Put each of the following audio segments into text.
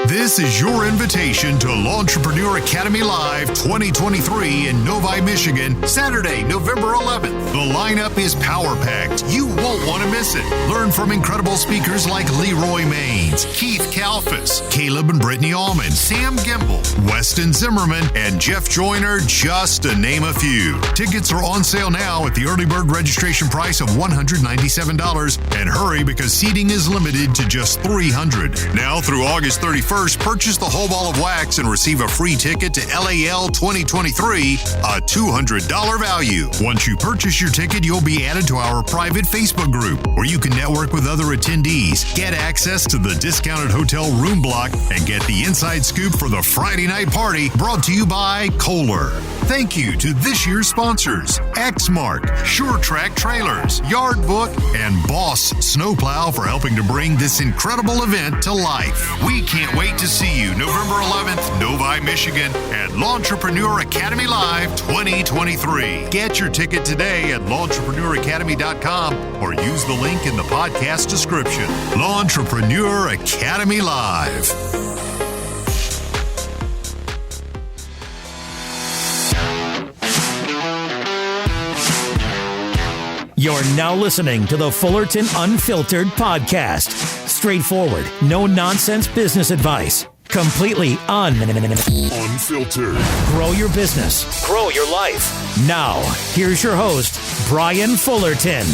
This is your invitation to Lawntrepreneur Academy Live 2023 in Novi, Michigan, Saturday, November 11th. The lineup is power-packed. You won't want to miss it. Learn from incredible speakers like Leroy Maines, Keith Kalfas, Caleb and Brittany Allman, Sam Gimble, Weston Zimmerman, and Jeff Joyner, just to name a few. Tickets are on sale now at the early bird registration price of $197. And hurry, because seating is limited to just 300. Now through August 31st, purchase the whole ball of wax and receive a free ticket to LAL 2023, a $200 value. Once you purchase your ticket, you'll be added to our private Facebook group, where you can network with other attendees, get access to the discounted hotel room block, and get the inside scoop for the Friday night party, brought to you by Kohler. Thank you to this year's sponsors, Exmark, Sure Track Trailers, Yard Book, and Boss Snowplow for helping to bring this incredible event to life. We can't wait to see you November 11th, Novi, Michigan, at Lawntrepreneur Academy Live 2023. Get your ticket today at lawntrepreneur.academy.com or use the link in the podcast description. Lawntrepreneur Academy Live. You're now listening to the Fullerton Unfiltered podcast. Straightforward, no-nonsense business advice. Completely unfiltered. Grow your business. Grow your life. Now, here's your host, Brian Fullerton.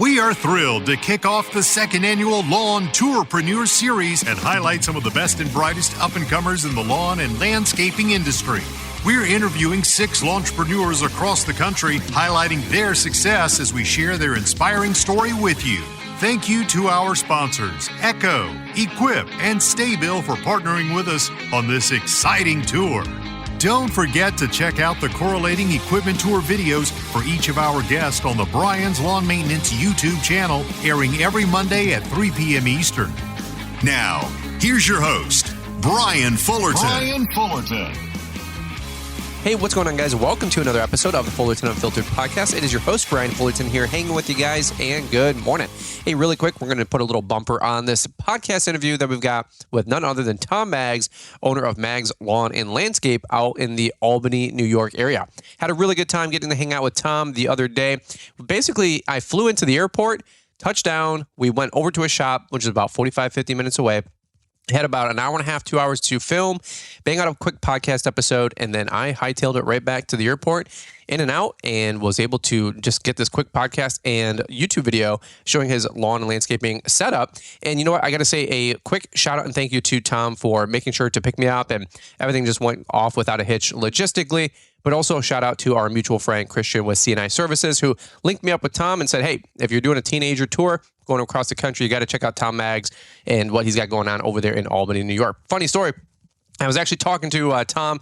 We are thrilled to kick off the second annual Lawn Tourpreneur Series and highlight some of the best and brightest up-and-comers in the lawn and landscaping industry. We're interviewing 6 lawntrepreneurs across the country, highlighting their success as we share their inspiring story with you. Thank you to our sponsors, Echo, Equip, and Staybill for partnering with us on this exciting tour. Don't forget to check out the correlating equipment tour videos for each of our guests on the Brian's Lawn Maintenance YouTube channel, airing every Monday at 3 p.m. Eastern. Now, here's your host, Brian Fullerton. Hey, what's going on, guys? Welcome to another episode of the Fullerton Unfiltered podcast. It is your host, Brian Fullerton, here hanging with you guys, and good morning. Hey, really quick, we're going to put a little bumper on this podcast interview that we've got with none other than Tom Maggs, owner of Maggs Lawn and Landscape out in the Albany, New York area. Had a really good time getting to hang out with Tom the other day. Basically, I flew into the airport, touchdown, we went over to a shop, which is about 45, 50 minutes away. Had about an hour and a half, 2 hours to film, bang out a quick podcast episode, and then I hightailed it right back to the airport, in and out, and was able to just get this quick podcast and YouTube video showing his lawn and landscaping setup. And you know what? I got to say a quick shout out and thank you to Tom for making sure to pick me up, and everything just went off without a hitch logistically. But also a shout out to our mutual friend, Christian with CNI Services, who linked me up with Tom and said, hey, if you're doing a teenager tour going across the country, you got to check out Tom Maggs and what he's got going on over there in Albany, New York. Funny story. I was actually talking to Tom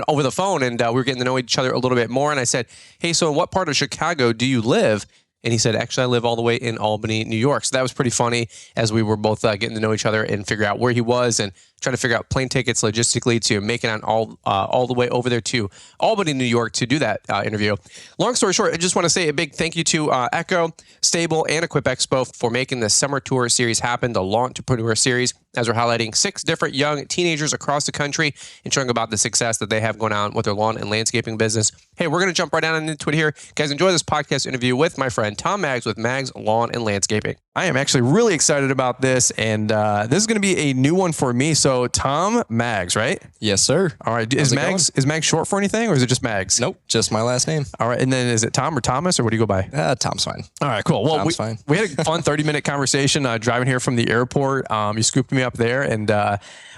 over the phone, and we were getting to know each other a little bit more. And I said, hey, so in what part of Chicago do you live? And he said, actually, I live all the way in Albany, New York. So that was pretty funny as we were both getting to know each other and figure out where he was and trying to figure out plane tickets logistically to make it on all the way over there to Albany, New York to do that interview. Long story short, I just want to say a big thank you to Echo, Stable, and Equip Expo for making the summer tour series happen, the Lawntrepreneur series, as we're highlighting 6 different young teenagers across the country and showing about the success that they have going on with their lawn and landscaping business. Hey, we're going to jump right down into it here. Guys, enjoy this podcast interview with my friend Tom Maggs with Maggs Lawn and Landscaping. I am actually really excited about this, and this is going to be a new one for me. So Tom Maggs, right? Yes, sir. All right. Is Maggs short for anything, or is it just Maggs? Nope, just my last name. All right. And then is it Tom or Thomas, or what do you go by? Tom's fine. All right, cool. Well, Tom's fine. We had a fun 30-minute conversation driving here from the airport. You scooped me up there, and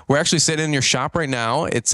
we're actually sitting in your shop right now. It's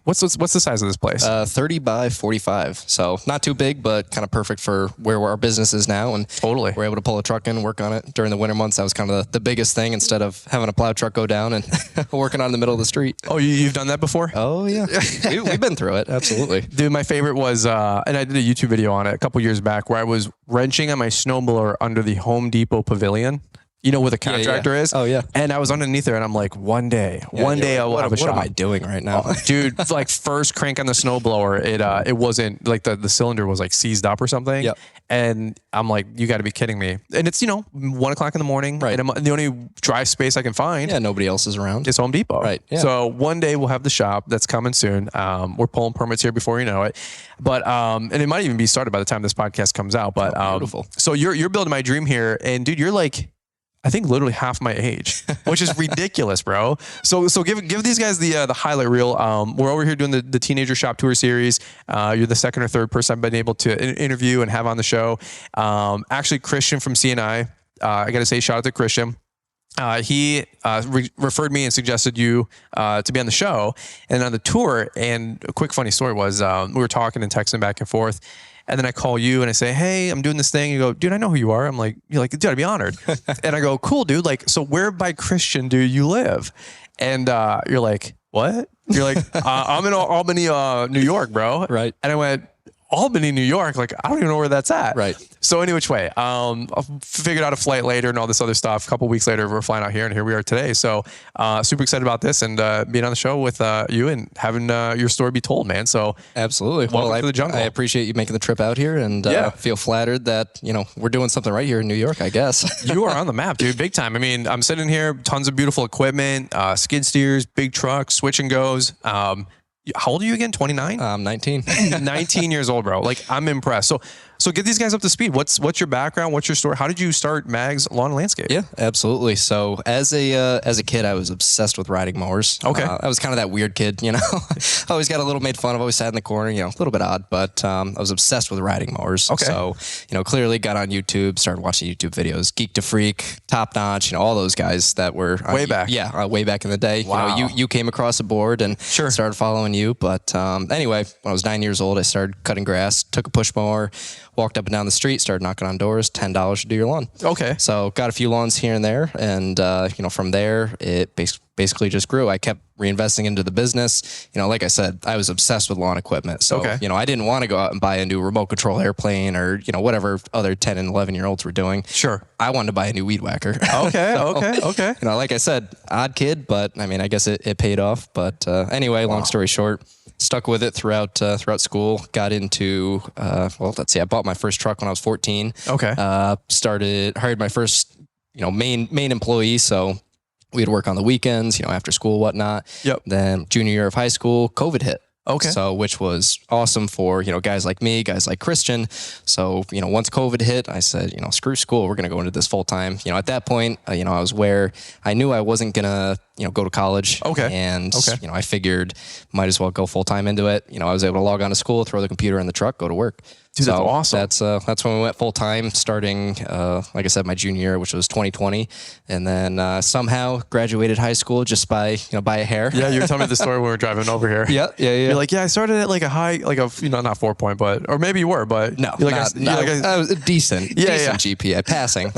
what's the size of this place? 30 by 45. So not too big, but kind of perfect for where our business is now. And totally, we're able to pull a truck in and work on it during the winter months. That was kind of the biggest thing, instead of having a plow truck go down and working on in the middle of the street. Oh, you've done that before? Oh yeah, we've been through it. Absolutely, dude. My favorite was, and I did a YouTube video on it a couple years back, where I was wrenching on my snowblower under the Home Depot pavilion. You know where the contractor is? Oh, yeah. And I was underneath there and I'm like, one day I will have a shop. What am I doing right now? Dude, like first crank on the snowblower, it wasn't like the cylinder was like seized up or something. Yep. And I'm like, you got to be kidding me. And it's, 1 o'clock in the morning. Right. And the only dry space I can find. Yeah, nobody else is around. Is Home Depot. Right. Yeah. So one day we'll have the shop that's coming soon. We're pulling permits here before you know it. But, and it might even be started by the time this podcast comes out. But, beautiful. So you're building my dream here. And dude, you're like, I think literally half my age, which is ridiculous, bro. So give these guys the highlight reel. We're over here doing the Teenager Shop Tour series. You're the second or third person I've been able to interview and have on the show. Actually, Christian from CNI. I got to say, shout out to Christian. He referred me and suggested you to be on the show and on the tour. And a quick funny story was we were talking and texting back and forth. And then I call you and I say, hey, I'm doing this thing. You go, dude, I know who you are. You're like, dude, I'd be honored. And I go, cool, dude. Like, so where by Christian do you live? And you're like, what? You're like, I'm in Albany, New York, bro. Right. And I went, Albany, New York. Like, I don't even know where that's at. Right. So any which way, I figured out a flight later and all this other stuff. A couple of weeks later, we're flying out here and here we are today. So super excited about this and being on the show with you and having your story be told, man. So absolutely. Welcome to the jungle. I appreciate you making the trip out here and feel flattered that, we're doing something right here in New York, I guess. You are on the map, dude, big time. I mean, I'm sitting here, tons of beautiful equipment, skid steers, big trucks, switch and goes. How old are you again? 29? I'm 19. 19 years old, bro. Like, I'm impressed. So get these guys up to speed. What's your background? What's your story? How did you start Mag's Lawn and Landscape? Yeah, absolutely. So as a kid, I was obsessed with riding mowers. Okay. I was kind of that weird kid, always got a little made fun of, always sat in the corner, a little bit odd, but I was obsessed with riding mowers. Okay. So, clearly got on YouTube, started watching YouTube videos, Geek to Freak, Top Notch, all those guys that were way back. Yeah, way back in the day. Wow. You came across a board and Sure. started following you. But anyway, when I was 9 years old, I started cutting grass, took a push mower, walked up and down the street, started knocking on doors, $10 to do your lawn. Okay. So got a few lawns here and there. And, from there, it basically just grew. I kept reinvesting into the business. Like I said, I was obsessed with lawn equipment. So, Okay. I didn't want to go out and buy a new remote control airplane or, whatever other 10 and 11-year-olds were doing. Sure. I wanted to buy a new weed whacker. Okay. So, Okay. like I said, odd kid, but I guess it paid off. But anyway, long story short, stuck with it throughout school. Got into I bought my first truck when I was 14. Okay. Hired my first main employee. So we'd work on the weekends, after school, whatnot. Yep. Then junior year of high school, COVID hit. Okay. So, which was awesome for, guys like me, guys like Christian. So, once COVID hit, I said, screw school. We're going to go into this full time. At that point, I was where I knew I wasn't going to, go to college. Okay. And, Okay. I figured might as well go full time into it. I was able to log on to school, throw the computer in the truck, go to work. Dude, so that's awesome. That's when we went full time, starting, like I said, my junior year, which was 2020, and then somehow graduated high school just by a hair. Yeah, you were telling me the story when we were driving over here. Yeah. You're like, I started at like a high, like a not 4 point, but or maybe you were, but No, you're like, I was decent. Yeah, decent GPA, passing.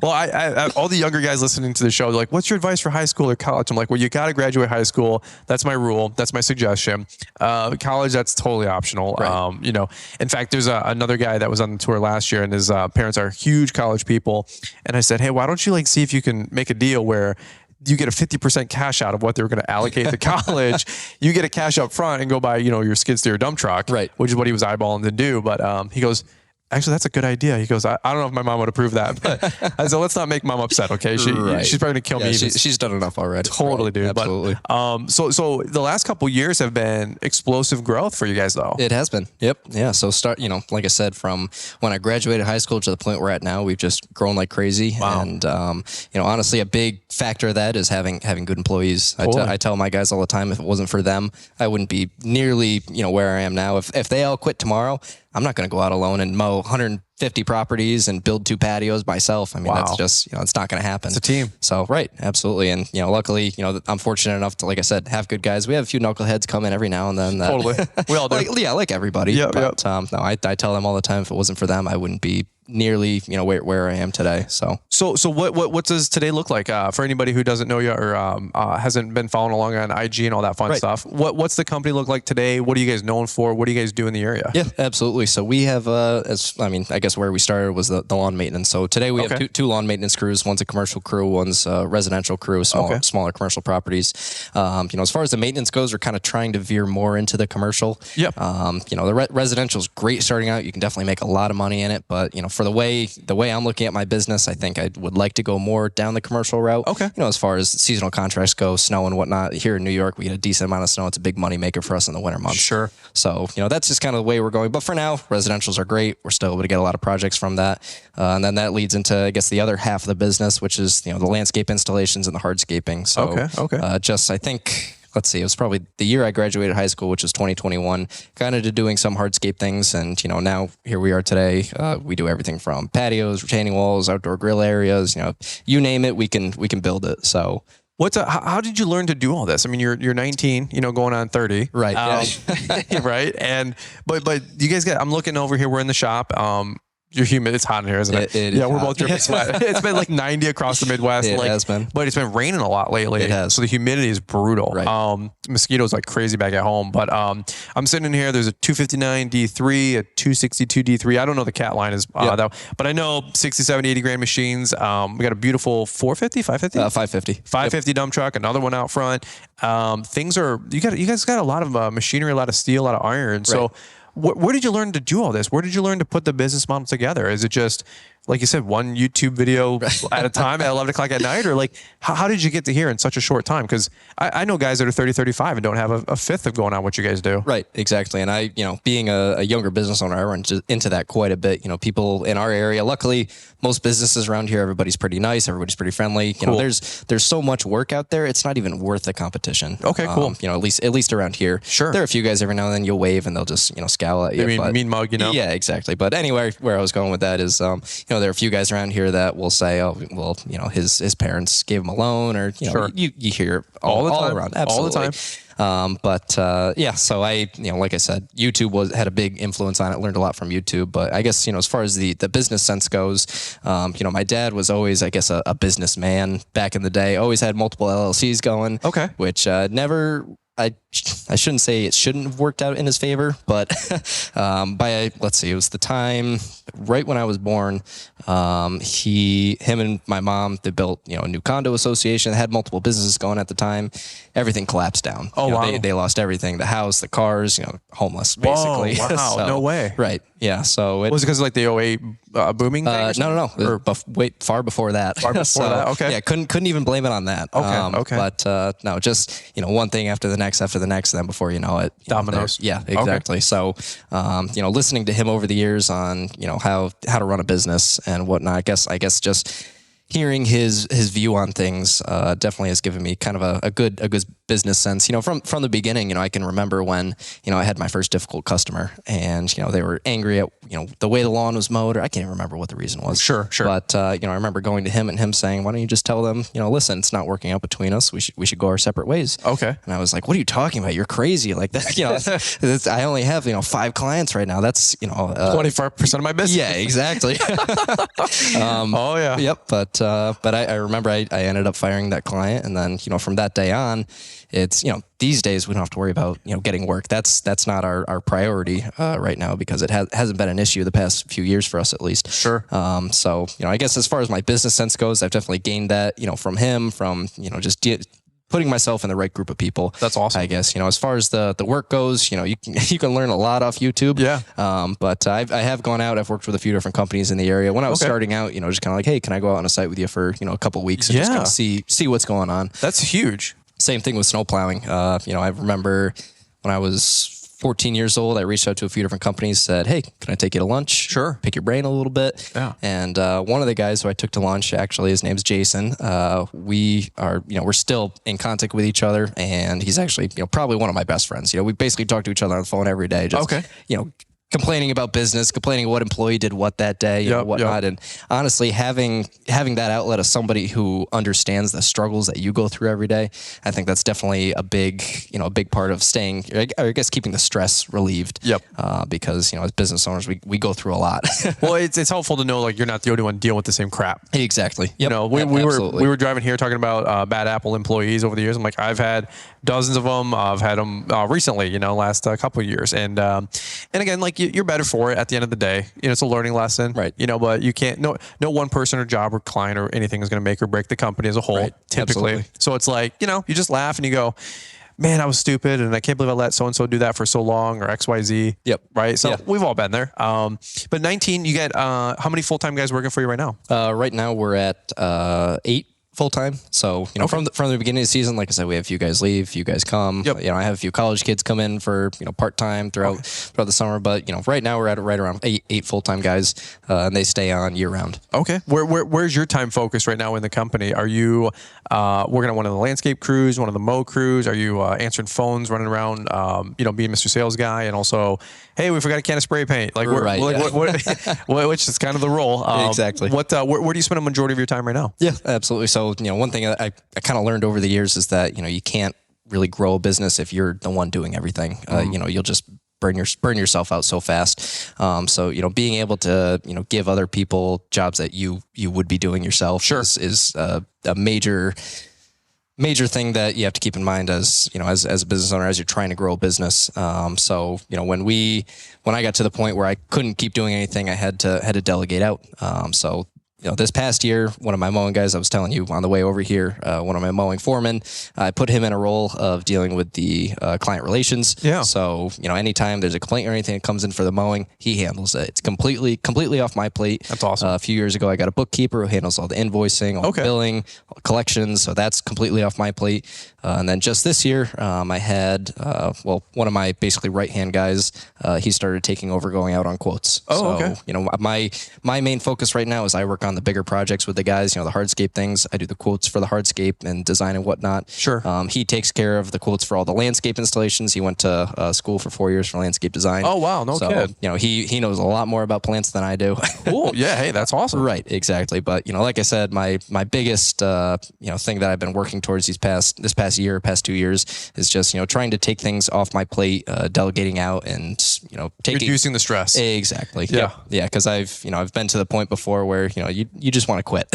Well, I all the younger guys listening to the show, they're like, what's your advice for high school or college? I'm like, well, you got to graduate high school. That's my rule. That's my suggestion. College, that's totally optional. Right. In fact, there's another guy that was on the tour last year and his parents are huge college people. And I said, hey, why don't you see if you can make a deal where you get a 50% cash out of what they were going to allocate to college. You get a cash up front and go buy, your skid steer dump truck, right? Which is what he was eyeballing to do. But he goes, actually, that's a good idea. He goes, I don't know if my mom would approve that, but I said, let's not make mom upset. Okay. She's probably gonna kill me. She's done enough already. Totally, right. dude. Absolutely. But, so the last couple years have been explosive growth for you guys though. It has been. Yep. Yeah. So like I said, from when I graduated high school to the point we're at now, we've just grown like crazy. Wow. And, honestly, a big factor of that is having good employees. Totally. I tell my guys all the time, if it wasn't for them, I wouldn't be nearly, where I am now. If they all quit tomorrow, I'm not going to go out alone and mow 150 properties and build 2 patios myself. Wow. That's just, it's not going to happen. It's a team. So, right. Absolutely. And, luckily, I'm fortunate enough to, like I said, have good guys. We have a few knuckleheads come in every now and then. Totally. We all do. like everybody. Yep, but, no, I tell them all the time, if it wasn't for them, I wouldn't be nearly, where I am today. So what does today look like for anybody who doesn't know you or hasn't been following along on IG and all that fun stuff? What's the company look like today? What are you guys known for? What do you guys do in the area? Yeah, absolutely. So we have, I guess where we started was the lawn maintenance. So today we have two lawn maintenance crews. One's a commercial crew, one's a residential crew, smaller commercial properties. As far as the maintenance goes, we're kind of trying to veer more into the commercial. Yep. The residential is great starting out. You can definitely make a lot of money in it, but for the way I'm looking at my business, I think I would like to go more down the commercial route. Okay. As far as seasonal contracts go, snow and whatnot. Here in New York, we get a decent amount of snow. It's a big money maker for us in the winter months. Sure. So, that's just kind of the way we're going. But for now, residentials are great. We're still able to get a lot of projects from that. And then that leads into, I guess, the other half of the business, which is, the landscape installations and the hardscaping. So, I think, let's see, it was probably the year I graduated high school, which was 2021, kind of doing some hardscape things. And, now here we are today. We do everything from patios, retaining walls, outdoor grill areas, you name it, we can build it. So how did you learn to do all this? I mean, you're 19, going on 30. Right. Right. And, but you guys I'm looking over here. We're in the shop. You're humid. It's hot in here, isn't it? We're both dripping sweat. It's been like 90 across the Midwest. It has been. But it's been raining a lot lately. It has. So the humidity is brutal. Right. Mosquitoes like crazy back at home. But I'm sitting in here. There's a 259 D3, a 262 D3. I don't know the cat line is, though, but I know 60, 70, 80 grand machines. We got a beautiful 450, 550? 550. 550 dump truck, another one out front. You guys got a lot of machinery, a lot of steel, a lot of iron. So where did you learn to do all this? Where did you learn to put the business model together? Is it just, like you said, one YouTube video at a time at 11 o'clock at night? Or like, how did you get to here in such a short time? Because I know guys that are 30, 35 and don't have a fifth of going on what you guys do. Right, exactly. And I, being a younger business owner, I run into that quite a bit. People in our area, luckily, most businesses around here, everybody's pretty nice, everybody's pretty friendly. There's so much work out there, it's not even worth the competition. Okay, cool. At least around here. Sure. There are a few guys every now and then you'll wave and they'll just, scowl at you. Mean mug, Yeah, exactly. But anyway, where I was going with that is, there are a few guys around here that will say, oh, well, his parents gave him a loan, or, you hear all the time. Around. Absolutely. All the time. So I, like I said, YouTube had a big influence on it, learned a lot from YouTube. But I guess, as far as the business sense goes, my dad was always, I guess, a businessman back in the day, always had multiple LLCs going, which never, I shouldn't say it shouldn't have worked out in his favor, but let's see, it was the time right when I was born. Him and my mom, they built a new condo association. They had multiple businesses going at the time. Everything collapsed down. Oh, wow. They lost everything: the house, the cars. Homeless basically. Whoa, wow, So, no way. Right. Yeah. So was it because of like the 08 booming thing? No. Or far before that. Far before that. Okay. Yeah, couldn't even blame it on that. Okay. But no, just one thing after the next, then before you know it, dominoes. Yeah, exactly. So, listening to him over the years on how to run a business and whatnot. I guess just hearing his view on things definitely has given me kind of a good business sense. From the beginning, I can remember when I had my first difficult customer, and they were angry at the way the lawn was mowed, or I can't even remember what the reason was. Sure. But I remember going to him and him saying, "Why don't you just tell them, listen, it's not working out between us. We should go our separate ways." Okay. And I was like, "What are you talking about? You're crazy! Like that, I only have 5 clients right now. That's 25% of my business." Yeah, exactly. Oh yeah. Yep. But I remember I ended up firing that client, and then from that day on, it's these days we don't have to worry about getting work. That's not our priority right now, because it hasn't been an issue the past few years for us, at least. Sure. So I guess as far as my business sense goes, I've definitely gained that from him, from just putting myself in the right group of people. That's awesome. I guess, as far as the work goes, you can learn a lot off YouTube. Yeah. But I have gone out. I've worked with a few different companies in the area. When I was starting out, just kind of like, hey, can I go out on a site with you for, a couple of weeks and just kind of see what's going on? That's huge. Same thing with snow plowing. I remember when I was 14 years old, I reached out to a few different companies, said, hey, can I take you to lunch? Sure. Pick your brain a little bit. Yeah. And one of the guys who I took to lunch, actually, his name's Jason. We are, we're still in contact with each other, and he's actually, probably one of my best friends. We basically talk to each other on the phone every day. Just, complaining about business, complaining what employee did what that day, and whatnot. And honestly, having that outlet of somebody who understands the struggles that you go through every day, I think that's definitely a big part of staying, I guess, keeping the stress relieved. Because, as business owners, we go through a lot. Well, it's helpful to know, like, you're not the only one dealing with the same crap. Exactly. We were driving here talking about bad Apple employees over the years. I'm like, I've had dozens of them. I've had them recently, last couple of years. And again, like, you're better for it at the end of the day. It's a learning lesson, right? But you can't, no one person or job or client or anything is going to make or break the company as a whole, typically. Absolutely. So it's like, you just laugh and you go, man, I was stupid and I can't believe I let so-and-so do that for so long, or XYZ. Right. So we've all been there. But 19, you get, how many full-time guys working for you right now? Right now we're at 8 full-time. So, from the beginning of the season, like I said, we have a few guys leave, a few guys come. I have a few college kids come in for, part-time throughout the summer. But, right now we're at right around eight full-time guys, and they stay on year-round. Okay. Where's your time focused right now in the company? Are you working on one of the landscape crews, one of the mow crews? Are you answering phones, running around, being Mr. Sales Guy, and also, hey, we forgot a can of spray paint? Like, which is kind of the role. Exactly. Where do you spend a majority of your time right now? Yeah, absolutely. So, one thing I kind of learned over the years is that, you can't really grow a business if you're the one doing everything. You'll just burn yourself out so fast. So, being able to, give other people jobs that you would be doing yourself is a major thing that you have to keep in mind as a business owner, as you're trying to grow a business. So, when I got to the point where I couldn't keep doing anything, I had to delegate out. So, this past year, one of my mowing guys, I was telling you on the way over here, one of my mowing foremen, I put him in a role of dealing with the client relations. Yeah. So, anytime there's a complaint or anything that comes in for the mowing, he handles it. It's completely off my plate. That's awesome. A few years ago, I got a bookkeeper who handles all the invoicing, all the billing, all collections. So that's completely off my plate. And then just this year, I had, one of my basically right-hand guys, he started taking over going out on quotes. My main focus right now is I work on the bigger projects with the guys, the hardscape things. I do the quotes for the hardscape and design and whatnot. Sure. He takes care of the quotes for all the landscape installations. He went to school for 4 years for landscape design. Oh, wow. No kid. He knows a lot more about plants than I do. Cool. Yeah. Hey, that's awesome. Right. Exactly. But, like I said, my biggest, thing that I've been working towards this past 2 years is just, trying to take things off my plate, delegating out and, reducing the stress. Exactly. Yeah. Yeah. Cause I've been to the point before where, you just want to quit,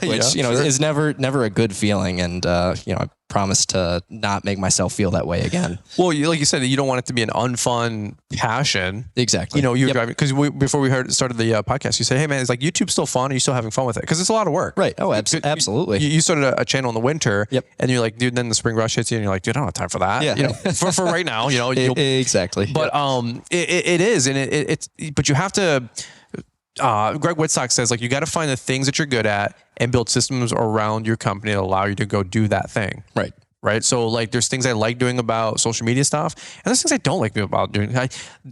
which, is never a good feeling. And, I promise to not make myself feel that way again. Well, like you said, you don't want it to be an unfun passion. Exactly. You're driving, because before we started the podcast, you say, hey man, it's like, YouTube's still fun. Are you still having fun with it? Because it's a lot of work. Right. Oh, absolutely. You started a channel in the winter. Yep. And you're like, dude, then the spring rush hits you and you're like, dude, I don't have time for that. Yeah. For right now, exactly. But it is, and it's but you have to. Greg Whitstock says, like, you got to find the things that you're good at and build systems around your company that allow you to go do that thing. Right. So, like, there's things I like doing about social media stuff, and there's things I don't like about doing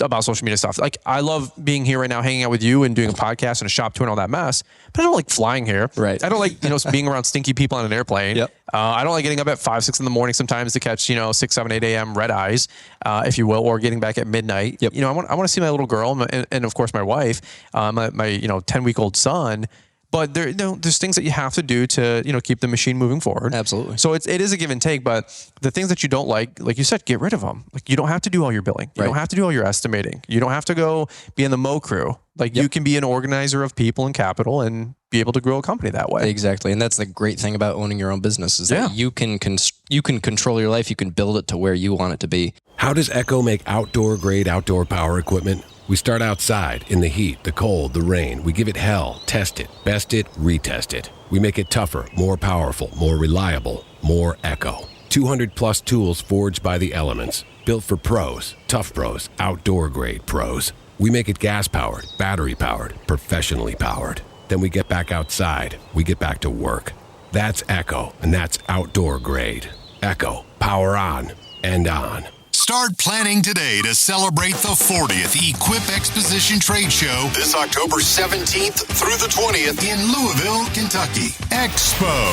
about social media stuff. Like, I love being here right now, hanging out with you and doing a podcast and a shop tour and all that mess, but I don't like flying here. Right. I don't like, being around stinky people on an airplane. Yep. I don't like getting up at 5, 6 in the morning sometimes to catch, 6, 7, 8 a.m. red eyes, if you will, or getting back at midnight. Yep. I want to see my little girl and of course my wife, my 10-week-old son. But there's things that you have to do to, keep the machine moving forward. Absolutely. So it is a give and take, but the things that you don't like you said, get rid of them. Like, you don't have to do all your billing. You don't have to do all your estimating. You don't have to go be in the mow crew. Like, you can be an organizer of people and capital and be able to grow a company that way. Exactly. And that's the great thing about owning your own business is that you can control your life. You can build it to where you want it to be. How does Echo make outdoor-grade outdoor power equipment? We start outside, in the heat, the cold, the rain. We give it hell, test it, best it, retest it. We make it tougher, more powerful, more reliable, more Echo. 200-plus tools forged by the elements. Built for pros, tough pros, outdoor-grade pros. We make it gas-powered, battery-powered, professionally powered. Then we get back outside. We get back to work. That's Echo, and that's outdoor grade. Echo, power on and on. Start planning today to celebrate the 40th Equip Exposition Trade Show this October 17th through the 20th in Louisville, Kentucky. Expo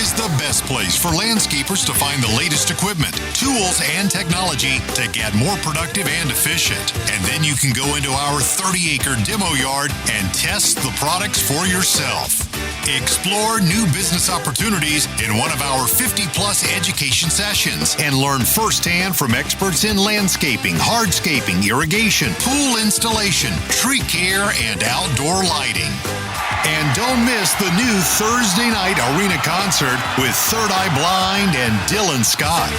is the best place for landscapers to find the latest equipment, tools, and technology to get more productive and efficient. And then you can go into our 30-acre demo yard and test the products for yourself. Explore new business opportunities in one of our 50-plus education sessions and learn firsthand from experts in landscaping, hardscaping, irrigation, pool installation, tree care, and outdoor lighting. And don't miss the new Thursday night arena concert with Third Eye Blind and Dylan Scott.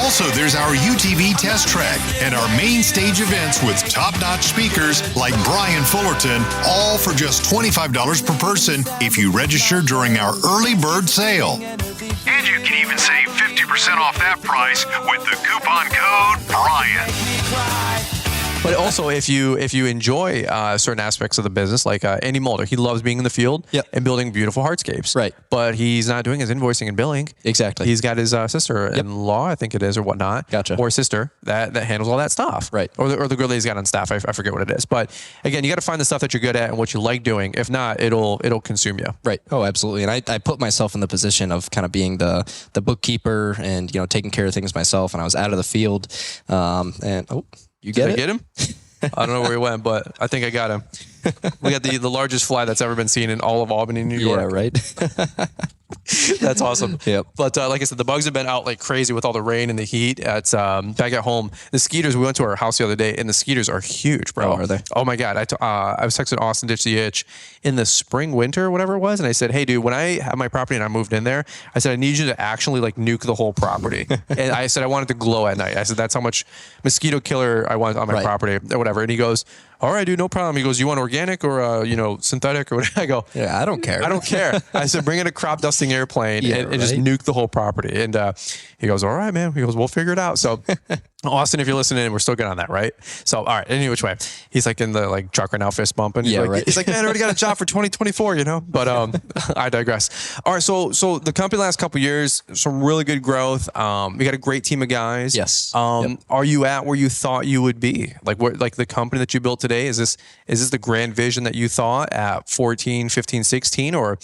Also, there's our UTV test track and our main stage events with top-notch speakers like Brian Fullerton, all for just $25 per person if you register during our early bird sale. And you can even save 50% off that price with the coupon code BRIAN. But also, if you enjoy certain aspects of the business, like Andy Mulder, he loves being in the field and building beautiful hardscapes. Right. But he's not doing his invoicing and billing. Exactly. He's got his sister-in-law, I think it is, or whatnot. Gotcha. Or sister that handles all that stuff. Right. Or the girl that he's got on staff. I forget what it is. But again, you got to find the stuff that you're good at and what you like doing. If not, it'll consume you. Right. Oh, absolutely. And I put myself in the position of kind of being the bookkeeper and, taking care of things myself. And I was out of the field. You Did I get him? I don't know where he went, but I think I got him. We got the largest fly that's ever been seen in all of Albany, New York. Yeah, right. That's awesome. Yep. But like I said, the bugs have been out like crazy with all the rain and the heat. It's back at home. The skeeters, we went to our house the other day, and the skeeters are huge, bro. Oh, are they? Oh my God. I was texting Austin Ditch the Itch in the spring, winter, whatever it was, and I said, hey, dude, when I have my property and I moved in there, I said, I need you to actually like nuke the whole property. And I said, I want it to glow at night. I said, that's how much mosquito killer I want on my property or whatever. And he goes, all right, dude, no problem. He goes, you want organic or, synthetic or whatever? I go, yeah, I don't care. I don't care. I said, bring in a crop dusting airplane and just nuke the whole property. And he goes, all right, man. He goes, we'll figure it out. So Austin, if you're listening, we're still good on that, right? So, all right, any which way. He's like in the like truck right now, fist bumping. He's like, he's like, man, I already got a job for 2024, But I digress. All right, so the company last couple of years, some really good growth. We got a great team of guys. Yes. Are you at where you thought you would be? Like what, like the company that you built today, is this the grand vision that you thought at 14, 15, 16, or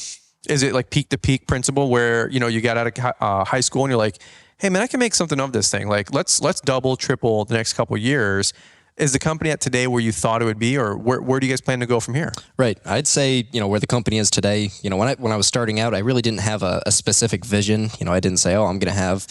is it like peak to peak principle where, you got out of high school and you're like, hey man, I can make something of this thing. Like let's double, triple the next couple of years. Is the company at today where you thought it would be, or where do you guys plan to go from here? Right. I'd say, where the company is today, when I was starting out, I really didn't have a specific vision. I didn't say, oh, I'm going to have,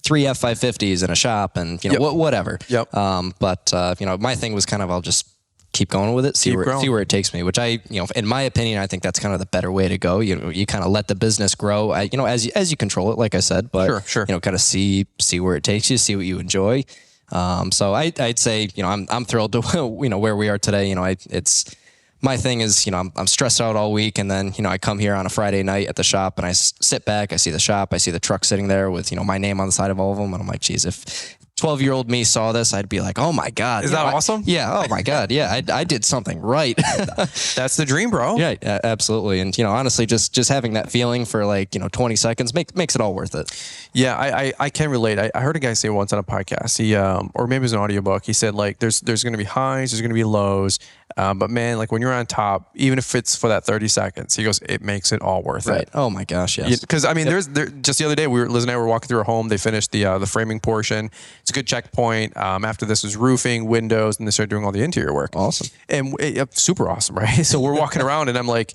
3 F550s in a shop and, whatever. Yep. But my thing was kind of, I'll just keep going with it, see where it takes me, which I, in my opinion, I think that's kind of the better way to go. You kind of let the business grow, as you control it, like I said, but sure. Kind of see where it takes you, see what you enjoy. So I'd say, I'm thrilled to, where we are today. It's my thing is, I'm stressed out all week. And then, I come here on a Friday night at the shop and I sit back, I see the shop, I see the truck sitting there with, my name on the side of all of them. And I'm like, geez, if 12-year-old me saw this, I'd be like, oh my God. Is that awesome? Yeah. Oh my God. Yeah. I did something right. That's the dream, bro. Yeah, absolutely. And, honestly, just having that feeling for like, 20 seconds makes it all worth it. Yeah. I can relate. I heard a guy say once on a podcast, he, or maybe it was an audiobook. He said like, there's going to be highs, there's going to be lows. But man, like when you're on top, even if it's for that 30 seconds, he goes, it makes it all worth it. Oh my gosh. Yes. Because I mean, there's just the other day, Liz and I were walking through her home. They finished the framing portion. It's a good checkpoint. After this was roofing, windows, and they started doing all the interior work. Awesome. And super awesome, right? So we're walking around and I'm like,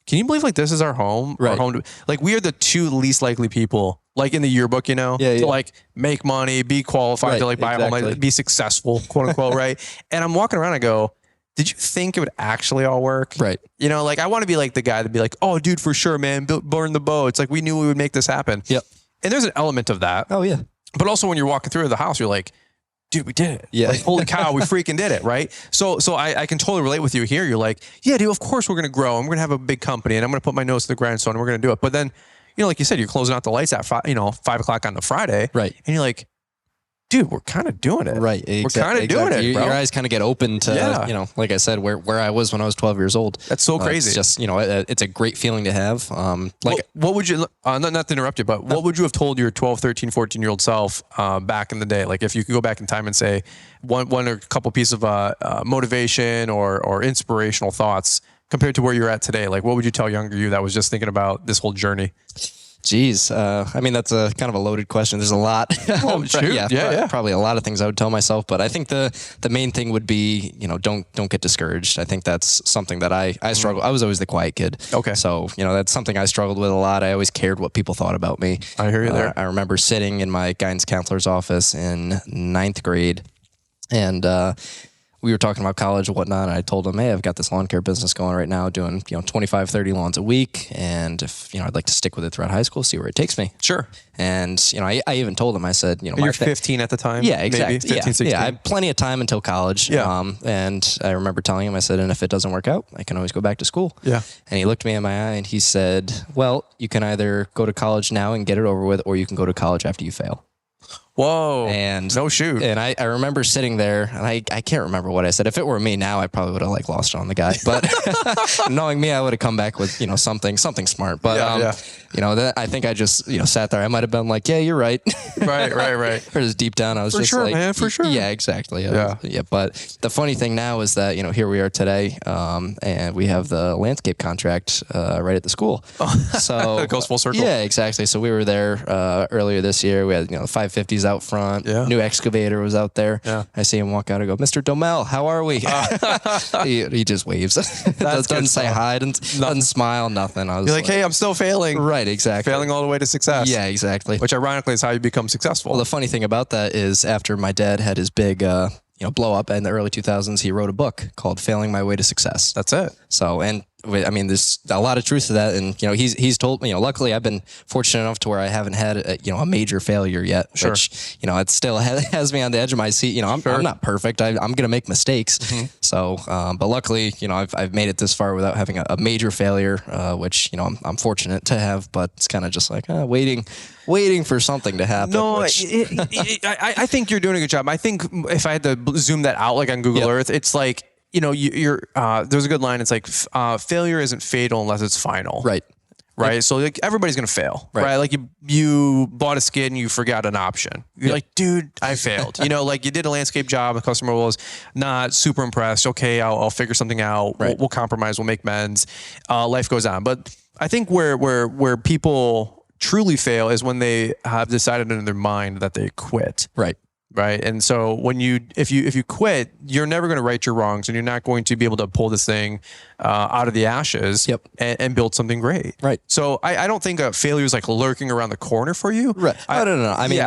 can you believe like this is our home? Right. Our home like we are the 2 least likely people, like in the yearbook, to like make money, be qualified to like buy a home, like, be successful, quote unquote, right? And I'm walking around, I go, did you think it would actually all work? Right. Like I want to be like the guy that'd be like, oh, dude, for sure, man, burn the boat. It's like we knew we would make this happen. Yep. And there's an element of that. Oh yeah. But also when you're walking through the house, you're like, dude, we did it. Yeah. Like, holy cow, we freaking did it, right? So I can totally relate with you here. You're like, yeah, dude, of course we're going to grow and we're going to have a big company and I'm going to put my nose to the grindstone and we're going to do it. But then, like you said, you're closing out the lights at 5 o'clock on the Friday. Right. And you're like, dude, we're kind of doing it. Right. We're kind of doing it, bro. Your eyes kind of get open to, like I said, where I was when I was 12 years old. That's so crazy. It's just, it's a great feeling to have. What would you, not to interrupt you, but what would you have told your 12, 13, 14-year-old self back in the day? Like if you could go back in time and say one or a couple pieces of motivation or inspirational thoughts compared to where you're at today, like what would you tell younger you that was just thinking about this whole journey? Geez, I mean, that's a kind of a loaded question. There's a lot. Probably a lot of things I would tell myself, but I think the main thing would be, don't get discouraged. I think that's something that I struggle. I was always the quiet kid. Okay. So, that's something I struggled with a lot. I always cared what people thought about me. I hear you there. I remember sitting in my guidance counselor's office in 9th grade, and we were talking about college and whatnot, and I told him, hey, I've got this lawn care business going right now, doing 25, 30 lawns a week, and if I'd like to stick with it throughout high school, see where it takes me. Sure. And I even told him, I said, you're 15 at the time. Yeah, exactly. Maybe 15, 16. Yeah, I had plenty of time until college. Yeah. And I remember telling him, I said, and if it doesn't work out, I can always go back to school. Yeah. And he looked me in my eye and he said, well, you can either go to college now and get it over with, or you can go to college after you fail. Whoa. And no shoot. And I remember sitting there, and I can't remember what I said. If it were me now, I probably would have lost it on the guy. But knowing me, I would have come back with something smart. But I think I just sat there. I might have been like, yeah, you're right. Right. Or just deep down, I was just like, man, for sure. Yeah, exactly. Yeah. But the funny thing now is that here we are today, and we have the landscape contract right at the school. So it goes full circle. Yeah, exactly. So we were there earlier this year. We had 550s out front. Yeah. New excavator was out there. Yeah. I see him walk out. I go, Mr. Domel, how are we? He just waves. Doesn't say hi, doesn't smile, nothing. I was You're like, hey, I'm still failing. Right, exactly. Failing all the way to success. Yeah, exactly. Which ironically is how you become successful. Well, the funny thing about that is after my dad had his big blow up in the early 2000s, he wrote a book called Failing My Way to Success. That's it. So, and I mean, there's a lot of truth to that. And, he's told me, luckily I've been fortunate enough to where I haven't had a major failure yet, sure. Which, it still has me on the edge of my seat. I'm not perfect. I'm going to make mistakes. Mm-hmm. So, but luckily, I've made it this far without having a major failure, which, I'm fortunate to have, but it's kind of just like waiting for something to happen. No, I think you're doing a good job. I think if I had to zoom that out, like on Google Earth, it's like, you're there's a good line. It's like, failure isn't fatal unless it's final. Right. Right. So like everybody's going to fail, right? Like you bought a skid and you forgot an option. You're like, dude, I failed. Like you did a landscape job. The customer was not super impressed. Okay. I'll figure something out. Right. We'll compromise. We'll make amends. Life goes on. But I think where people truly fail is when they have decided in their mind that they quit. Right. Right. And so if you quit, you're never going to right your wrongs, and you're not going to be able to pull this thing out of the ashes and build something great. Right. So I don't think a failure is like lurking around the corner for you. Right. I don't know. I mean,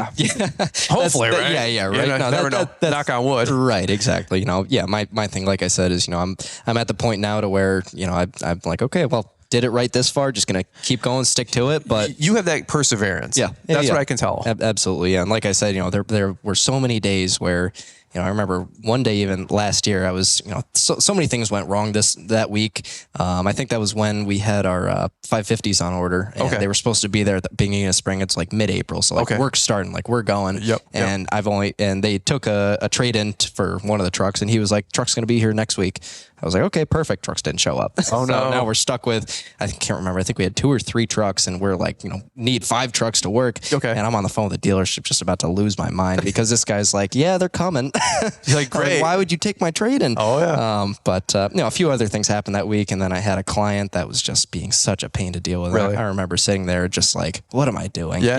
hopefully, right? Yeah. Right. Never know. Knock on wood. Right. Exactly. My thing, like I said, is, I'm at the point now to where, I'm like, okay, well, did it right this far, just going to keep going, stick to it. But you have that perseverance. Yeah. That's what I can tell. Absolutely. Yeah. And like I said, there were so many days where, I remember one day, even last year, I was, so many things went wrong that week. I think that was when we had our 550s on order, and they were supposed to be there at the beginning of spring. It's like mid-April, so work's starting, we're going. Yep. And they took a trade-in for one of the trucks, and he was like, "Truck's going to be here next week." I was like, okay, perfect. Trucks didn't show up. Oh, no. So now we're stuck with, I can't remember. I think we had 2 or 3 trucks, and we're like, need 5 trucks to work. Okay. And I'm on the phone with the dealership just about to lose my mind because this guy's like, yeah, they're coming. You're like, great. Like, why would you take my trade-in? Oh, yeah. But a few other things happened that week, and then I had a client that was just being such a pain to deal with. Really? I remember sitting there just like, what am I doing? Yeah.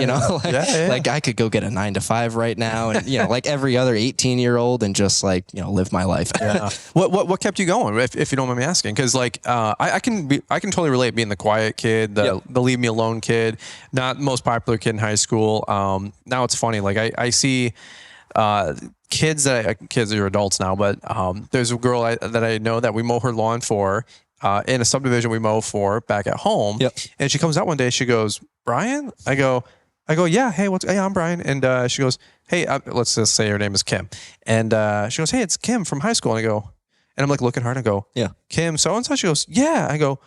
Like I could go get a 9-to-5 right now, and like every other 18-year-old, and just like live my life. Yeah. What kept you going, if you don't mind me asking? Because like I can totally relate being the quiet kid, the leave me alone kid, not most popular kid in high school. Now it's funny, like I see kids are adults now, but there's a girl that I know that we mow her lawn for in a subdivision we mow for back at home. Yep. And she comes out one day, she goes, Brian? I go, yeah, hey, I'm Brian. And she goes, hey, let's just say her name is Kim. And she goes, hey, it's Kim from high school. And I go, and I'm like looking hard and I go, yeah, Kim so-and-so? She goes, yeah. I go,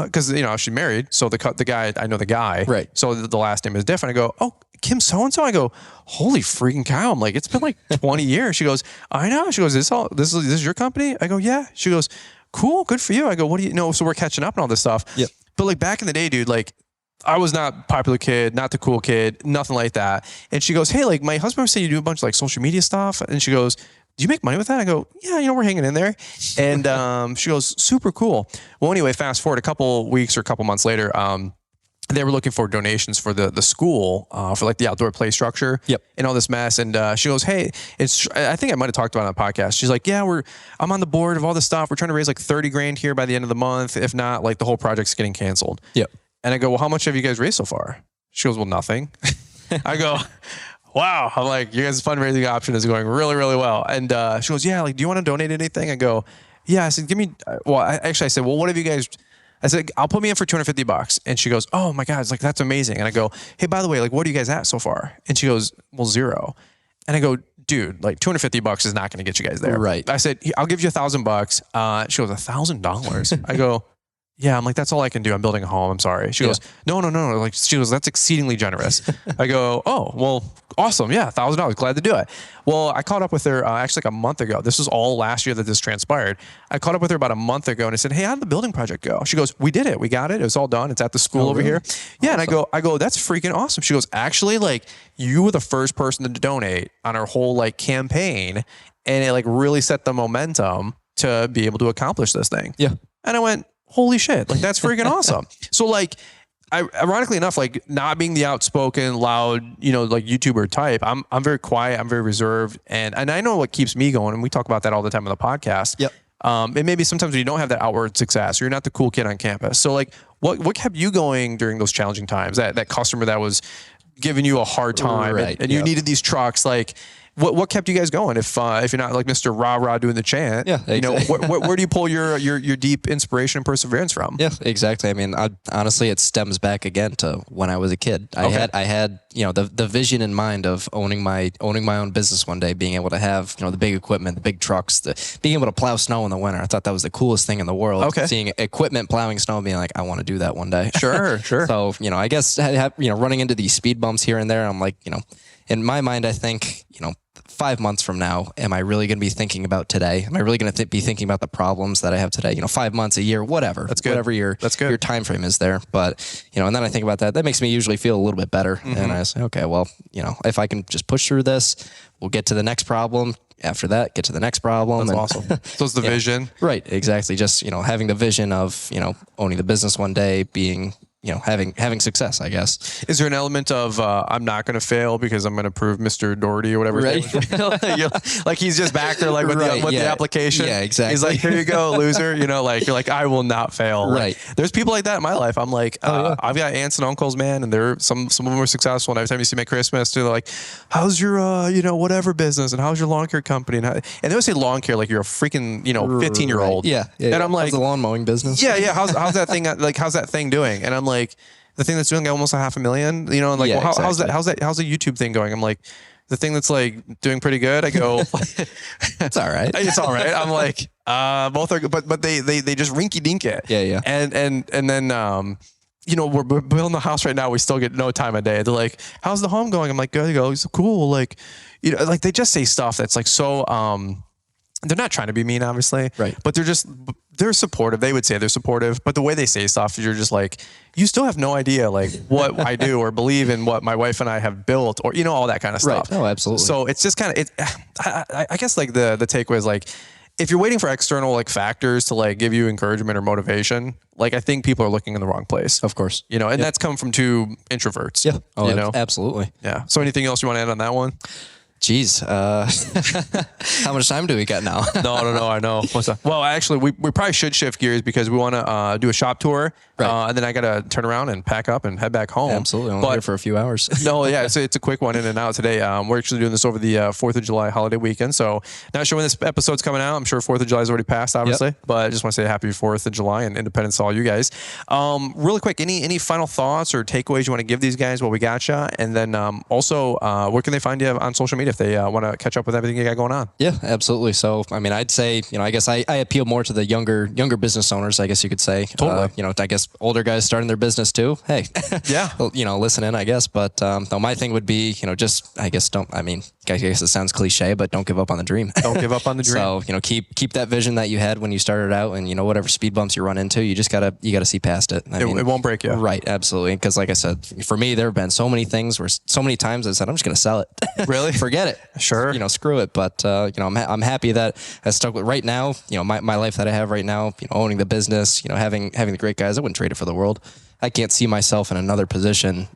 because she's married, so the guy, I know the guy, right? So the last name is different. I go, oh, Kim so and so. I go, holy freaking cow! I'm like, it's been like 20 years. She goes, I know. She goes, this is your company? I go, yeah. She goes, cool, good for you. I go, what do you know? So we're catching up and all this stuff. Yep. But like back in the day, dude, like I was not popular kid, not the cool kid, nothing like that. And she goes, hey, like my husband was saying you do a bunch of like social media stuff, and she goes, do you make money with that? I go, yeah, we're hanging in there. And she goes, super cool. Well, anyway, fast forward a couple weeks or a couple months later, they were looking for donations for the school for like the outdoor play structure and all this mess. And she goes, hey, I think I might have talked about it on the podcast. She's like, yeah, I'm on the board of all this stuff. We're trying to raise like 30 grand here by the end of the month. If not, like the whole project's getting canceled. Yep. And I go, well, how much have you guys raised so far? She goes, well, nothing. I go, wow. I'm like, you guys' fundraising option is going really, really well. And she goes, yeah, like, do you want to donate anything? I go, yeah. I said, give me, I said, well, what have you guys, I said, I'll put me in for $250. And she goes, oh my God, it's like, that's amazing. And I go, hey, by the way, like, what are you guys at so far? And she goes, well, 0. And I go, dude, like $250 is not going to get you guys there. Right. I said, I'll give you $1,000. She goes, $1,000? I go, yeah, I'm like, that's all I can do. I'm building a home. I'm sorry. She goes, no. Like, she goes, that's exceedingly generous. I go, oh, well, awesome. Yeah, $1,000. Glad to do it. Well, I caught up with her actually like a month ago. This was all last year that this transpired. I caught up with her about a month ago and I said, hey, how did the building project go? She goes, we did it. We got it. It was all done. It's at the school over here. Yeah. Awesome. And I go, that's freaking awesome. She goes, actually, like, you were the first person to donate on our whole like campaign. And it like really set the momentum to be able to accomplish this thing. Yeah. And I went, holy shit, like that's freaking awesome. So like, ironically enough, like not being the outspoken, loud, like YouTuber type, I'm very quiet, I'm very reserved, and I know what keeps me going, and we talk about that all the time on the podcast. Yep. And maybe sometimes when you don't have that outward success, or you're not the cool kid on campus. So like, what kept you going during those challenging times? That customer that was giving you a hard time, right, and you needed these trucks, like. What kept you guys going? If you're not like Mr. Rah Rah doing the chant, exactly. Where do you pull your deep inspiration and perseverance from? Yeah, exactly. I mean, honestly, it stems back again to when I was a kid. I had the vision in mind of owning my own business one day, being able to have the big equipment, the big trucks, being able to plow snow in the winter. I thought that was the coolest thing in the world. Okay. Seeing equipment plowing snow and being like, I want to do that one day. Sure. So I guess running into these speed bumps here and there, I'm like, in my mind, I think 5 months from now, am I really going to be thinking about today? Am I really going to be thinking about the problems that I have today? 5 months, a year, whatever. That's good. Whatever your time frame is there. But, and then I think about that. That makes me usually feel a little bit better. Mm-hmm. And I say, okay, well, if I can just push through this, we'll get to the next problem. After that, get to the next problem. That's awesome. So it's the vision. Right. Exactly. Just, having the vision of, owning the business one day, being having success, I guess. Is there an element of I'm not going to fail because I'm going to prove Mr. Doherty or whatever? Right. Like he's just back there, like with the application. Yeah, exactly. He's like, here you go, loser. Like you're like, I will not fail. Right. Like, there's people like that in my life. I'm like, I've got aunts and uncles, man, and they're some of them are successful. And every time you see me at Christmas, they're like, how's your whatever business, and how's your lawn care company, and they always say lawn care like you're a freaking 15-year-old. Yeah. And I'm like, how's the lawn mowing business? Yeah. How's that thing? Like how's that thing doing? And I'm like, the thing that's doing almost $500,000, and like, well, how's the YouTube thing going? I'm like, the thing that's like doing pretty good. I go, it's all right. It's all right. I'm like, both are good, but they just rinky dink it. Yeah. And then, we're building the house right now. We still get no time of day. They're like, how's the home going? I'm like, good. They go, it's cool. Like, like they just say stuff that's like, so, they're not trying to be mean, obviously, right? But they're supportive. They would say they're supportive, but the way they say stuff, you're just like, you still have no idea, like what I do or believe in what my wife and I have built, or all that kind of stuff. Right. Oh, absolutely. So it's just kind of I guess like the takeaway is like, if you're waiting for external like factors to like give you encouragement or motivation, like I think people are looking in the wrong place. Of course. And that's coming from two introverts. Yeah. Oh, absolutely. Yeah. So anything else you want to add on that one? Geez, how much time do we got now? No, I know. Well, actually, we probably should shift gears because we want to do a shop tour, right. And then I got to turn around and pack up and head back home. Absolutely, I'm here for a few hours. No, yeah, it's a quick one in and out today. We're actually doing this over the 4th of July holiday weekend, so not sure when this episode's coming out. I'm sure 4th of July is already passed, obviously, but I just want to say happy 4th of July and Independence to all you guys. Really quick, any final thoughts or takeaways you want to give these guys while we got you? And then also, where can they find you on social media? if they want to catch up with everything you got going on? Yeah, absolutely. So, I mean, I'd say, I guess I appeal more to the younger business owners, I guess you could say. Totally. I guess older guys starting their business too. Hey, yeah, listen in, I guess. But no, my thing would be, just, I guess I guess it sounds cliche, but don't give up on the dream. Don't give up on the dream. So, keep that vision that you had when you started out, and whatever speed bumps you run into, you gotta see past it. It won't break you. Right, absolutely. Because like I said, for me, there have been so many things where so many times I said, I'm just gonna sell it. Really? Forget it. Sure. Screw it. But I'm happy that I stuck with right now. My life that I have right now. Owning the business. Having the great guys. I wouldn't trade it for the world. I can't see myself in another position,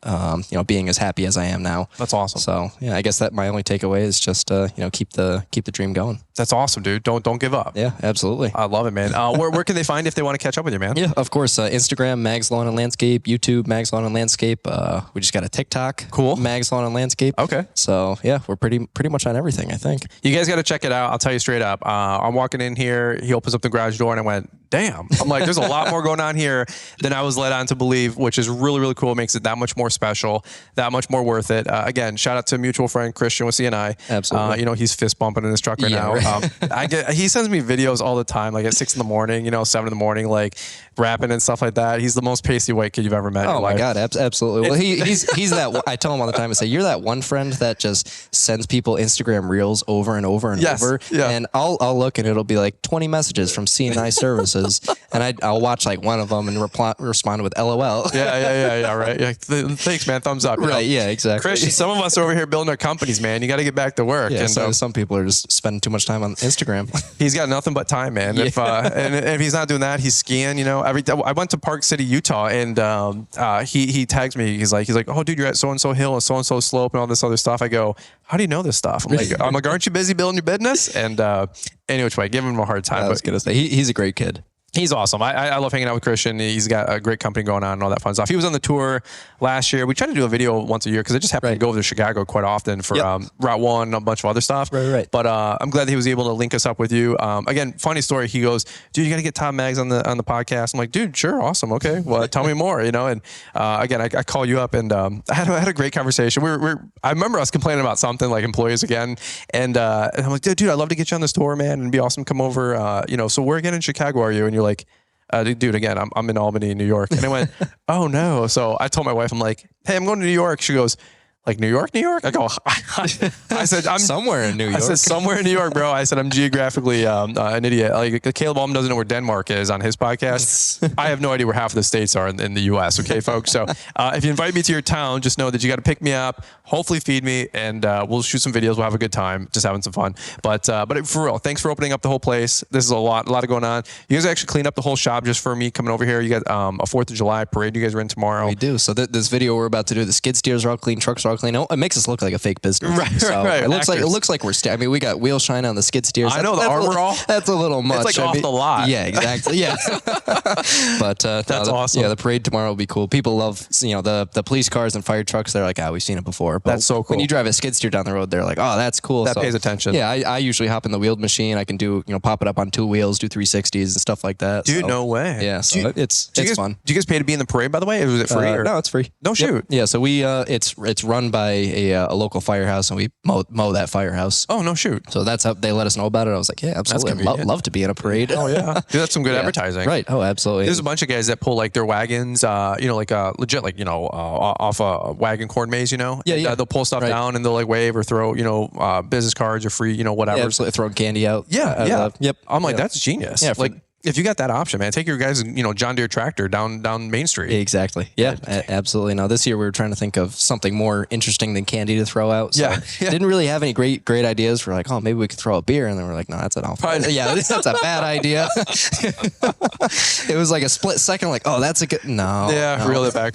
being as happy as I am now. That's awesome. So yeah, I guess that my only takeaway is just keep the dream going. That's awesome, dude. Don't give up. Yeah, absolutely. I love it, man. Where can they find if they want to catch up with you, man? Yeah, of course. Instagram, Mags Lawn and Landscape. YouTube, Mags Lawn and Landscape. We just got a TikTok. Cool. Mags Lawn and Landscape. Okay. So yeah, we're pretty much on everything, I think. You guys got to check it out. I'll tell you straight up. I'm walking in here. He opens up the garage door, and I went, damn. I'm like, there's a lot more going on here than I was led on to believe, which is really, really cool. It makes it that much more special, that much more worth it. Again, shout out to a mutual friend, Christian with CNI. Absolutely. He's fist bumping in his truck right now. Right. He sends me videos all the time, like at 6 a.m, 7 a.m, like rapping and stuff like that. He's the most pasty white kid you've ever met. Oh my God, absolutely. Well, he's that. I tell him all the time. I say, you're that one friend that just sends people Instagram reels over and over and over. Yeah. And I'll look and it'll be like 20 messages from CNI services, and I'll watch like one of them and respond with LOL. Yeah. Right. Yeah. Thanks, man. Thumbs up. Right. Yeah. Exactly. Christian, some of us are over here building our companies, man. You got to get back to work. Yeah. And So some people are just spending too much time on Instagram. He's got nothing but time, man. Yeah. If he's not doing that, he's skiing. I went to Park City, Utah, and he tags me. He's like, oh, dude, you're at so and so hill and so slope and all this other stuff. I go, how do you know this stuff? I'm like, aren't you busy building your business? And any which way, give him a hard time. I was gonna say he's a great kid. He's awesome. I love hanging out with Christian. He's got a great company going on and all that fun stuff. He was on the tour last year. We try to do a video once a year because I just happen to go over to Chicago quite often for Route 1 and a bunch of other stuff. Right. But I'm glad that he was able to link us up with you. Again, funny story. He goes, dude, you got to get Tom Mags on the podcast. I'm like, dude, sure. Awesome. Okay. Well, tell me more, And again, I call you up and I had a great conversation. I remember us complaining about something like employees again. And I'm like, dude, I'd love to get you on this tour, man. And it'd be awesome to come over. So where again in Chicago are you? And you're like, dude, again, I'm in Albany, New York. And I went, oh no. So I told my wife, I'm like, hey, I'm going to New York. She goes, like New York? I go, I said, I'm somewhere in New York. I said, somewhere in New York, bro. I said, I'm geographically an idiot. Like Caleb Alm doesn't know where Denmark is on his podcast. I have no idea where half of the states are in the U.S. Okay, folks. So if you invite me to your town, just know that you got to pick me up, hopefully feed me, and we'll shoot some videos. We'll have a good time, just having some fun. But for real, thanks for opening up the whole place. This is a lot going on. You guys actually cleaned up the whole shop just for me coming over here. You got a 4th of July parade you guys are in tomorrow. We do. So this video we're about to do, the skid steers are all clean, trucks are all clean. It makes us look like a fake business. Right. It looks like we're. I mean, we got wheel shine on the skid steers. I know the armor all. That's a little much. It's like off the lot. Yeah, exactly. Yeah. But that's awesome. Yeah, the parade tomorrow will be cool. People love the police cars and fire trucks. They're like, we've seen it before. But that's so cool. When you drive a skid steer down the road, they're like, oh, that's cool. That pays attention. Yeah, I usually hop in the wheeled machine. I can do pop it up on 2 wheels, do 360s and stuff like that. Dude, no way. Yeah, so it's fun. Do you guys pay to be in the parade, by the way? Or was it free? No, it's free. No shoot. Yeah, so we it's run by a local firehouse, and we mow that firehouse. Oh, no shoot. So that's how they let us know about it. I was like, yeah, absolutely. I'd love to be in a parade. Oh yeah, dude, that's some good advertising. Right. Oh, absolutely. There's a bunch of guys that pull like their wagons, legit, off a wagon corn maze, Yeah. They'll pull stuff down and they'll like wave or throw, business cards or free, whatever. Yeah, absolutely. Throwing candy out. Yeah. Yep. I'm like, that's genius. Yeah. If you got that option, man, take your guys, John Deere tractor down Main Street. Exactly. Yeah, absolutely. Now this year we were trying to think of something more interesting than candy to throw out. So didn't really have any great ideas. We're like, oh, maybe we could throw a beer, and then we're like, no, that's an awful. Yeah, that's a bad idea. It was like a split second, like, oh, that's a good. No. Yeah, no. Reel that back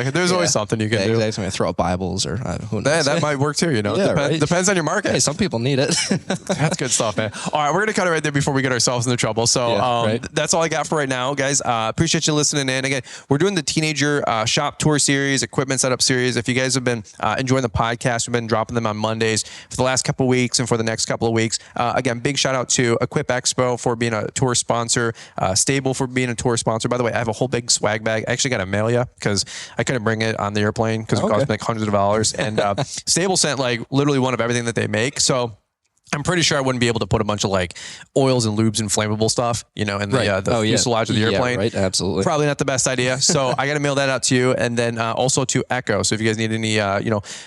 in. There's always something you can do. Exactly. Throw out Bibles or who knows. That might work too. Depends on your market. Hey, some people need it. That's good stuff, man. All right, we're gonna cut it right there before we get ourselves into trouble. So. Right. That's all I got for right now, guys. Appreciate you listening in. Again, we're doing the teenager shop tour series, equipment setup series. If you guys have been enjoying the podcast, we've been dropping them on Mondays for the last couple of weeks and for the next couple of weeks. Again, big shout out to Equip Expo for being a tour sponsor, Stable for being a tour sponsor. By the way, I have a whole big swag bag. I actually got to mail you because I couldn't bring it on the airplane because it cost me like hundreds of dollars. And Stable sent like literally one of everything that they make. So I'm pretty sure I wouldn't be able to put a bunch of like oils and lubes and flammable stuff, in the fuselage of the airplane. Right, absolutely. Probably not the best idea. So I got to mail that out to you. And then also to Echo. So if you guys need any,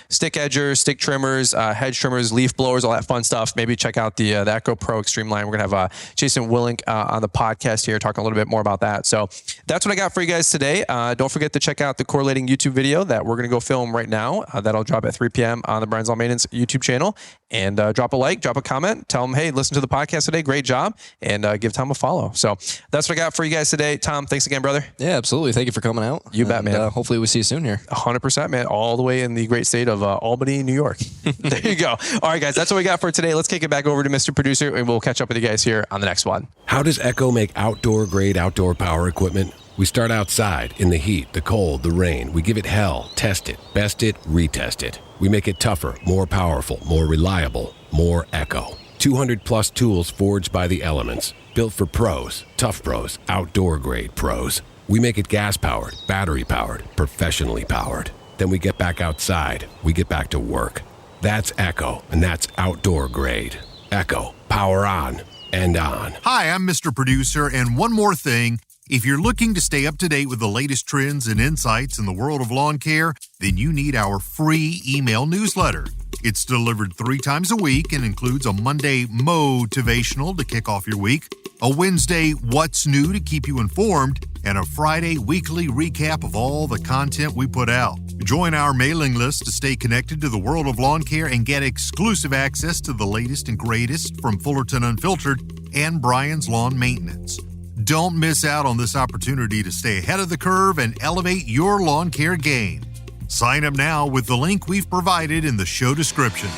stick edgers, stick trimmers, hedge trimmers, leaf blowers, all that fun stuff, maybe check out the Echo Pro Extreme line. We're going to have Jason Willink on the podcast here talking a little bit more about that. So that's what I got for you guys today. Don't forget to check out the correlating YouTube video that we're going to go film right now. That'll drop at 3 p.m. on the Brian's Law Maintenance YouTube channel. And drop a like, drop a comment, tell them, hey, listen to the podcast today. Great job. And give Tom a follow. So that's what I got for you guys today. Tom, thanks again, brother. Yeah, absolutely. Thank you for coming out. You bet, man. Hopefully we see you soon here. 100%, man. All the way in the great state of Albany, New York. There you go. All right, guys, that's what we got for today. Let's kick it back over to Mr. Producer, and we'll catch up with you guys here on the next one. How does Echo make outdoor-grade outdoor power equipment? We start outside in the heat, the cold, the rain. We give it hell, test it, best it, retest it. We make it tougher, more powerful, more reliable, more Echo. 200-plus tools forged by the elements. Built for pros, tough pros, outdoor-grade pros. We make it gas-powered, battery-powered, professionally powered. Then we get back outside. We get back to work. That's Echo, and that's outdoor-grade. Echo, power on and on. Hi, I'm Mr. Producer, and one more thing. If you're looking to stay up to date with the latest trends and insights in the world of lawn care, then you need our free email newsletter. It's delivered 3 times a week and includes a Monday motivational to kick off your week, a Wednesday what's new to keep you informed, and a Friday weekly recap of all the content we put out. Join our mailing list to stay connected to the world of lawn care and get exclusive access to the latest and greatest from Fullerton Unfiltered and Brian's Lawn Maintenance. Don't miss out on this opportunity to stay ahead of the curve and elevate your lawn care game. Sign up now with the link we've provided in the show description.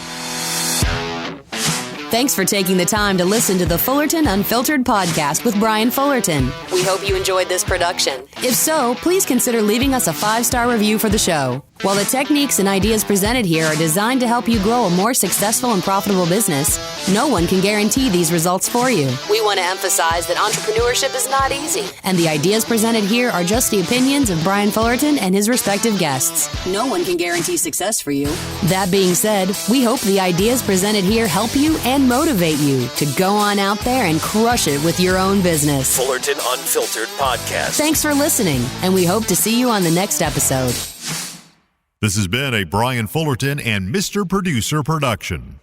Thanks for taking the time to listen to the Fullerton Unfiltered podcast with Brian Fullerton. We hope you enjoyed this production. If so, please consider leaving us a 5-star review for the show. While the techniques and ideas presented here are designed to help you grow a more successful and profitable business, no one can guarantee these results for you. We want to emphasize that entrepreneurship is not easy, and the ideas presented here are just the opinions of Brian Fullerton and his respective guests. No one can guarantee success for you. That being said, we hope the ideas presented here help you and motivate you to go on out there and crush it with your own business. Fullerton Unfiltered Podcast. Thanks for listening, and we hope to see you on the next episode. This has been a Brian Fullerton and Mr. Producer production.